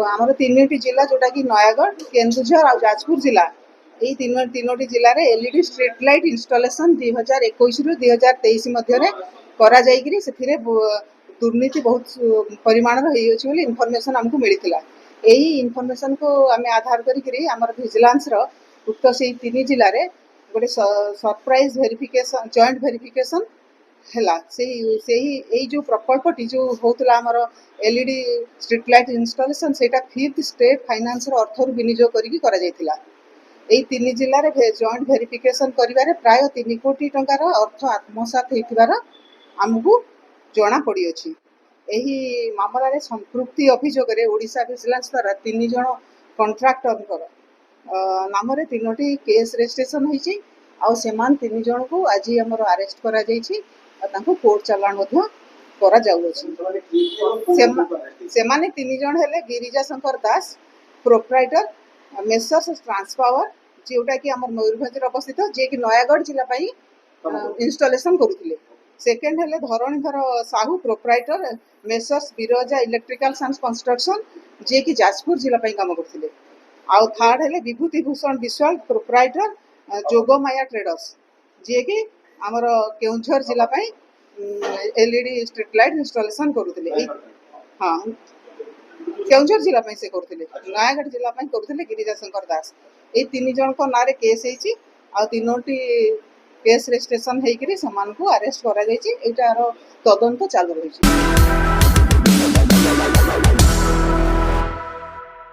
आमर तीन जिला जोटा कि नयागढ़ केन्दुझर और जाजपुर जिला यही तीनोटी जिले में एलईडी स्ट्रीट लाइट इंस्टॉलेशन 2021 रु 2023 मध्य करा जायकरी से दुर्नीति बहुत परिमाण रही इनफॉरमेशन आमको मिलता। यही इनफॉरमेशन को आम आधार करी आमर विजिलेंस उक्त से तीन जिले में गोटे सरप्राइज वेरिफिकेशन जॉइंट वेरिफिकेशन है से जो प्रकल्पटी जो होता आमर एलईडी स्ट्रीट लाइट इंस्टॉलेशन से 5th स्टेट फाइनेंस अर्थ विनियोग करी तीन जिले में जॉइंट वेरिफिकेशन करिवारे प्राय 3 कोटी टंकार अर्थ आत्मसात होइथिबार आमको जना पड़ी अछि। एही मामला संपृक्ति अभियोग ओडिशा विजिलेंस द्वारा 3 जन कंट्राक्टर नाम रे 3टी केस रजिस्ट्रेशन होइछि आउ सेमान 3 जन को आज हमर अरेस्ट करा जाइछि आ तांको कोर्ट चालान मध्य करा जाउछि। सेमाने 3 जन हेले गिरिजा शंकर दास प्रोप्राइटर मेसर्स ट्रांसपावर जोटा कि आम मयूरभंज अवस्थित जे कि नयागढ़ जिला इंस्टॉलेशन करुले। सेकेंड हेले Dharanidhar Sahu proprietor messrs Biraja electrical and construction जे कि जाजपुर जिला काम करते। आउ थर्ड हेले विभूति भूषण विश्वाल प्रोप्राइटर जोगमाया ट्रेडर्स जे कि आमर केउझर जिला एलईडी स्ट्रीट लाइट इंस्टॉलेशन करुले। हाँ केउझर जिला से करते नयागढ़ जिला करते गिरिजा शंकर दास ये 3 जन को ना केस होती आ 3टी केस रजिस्ट्रेशन होकर से अरेस्ट करा तदंत चालू रही।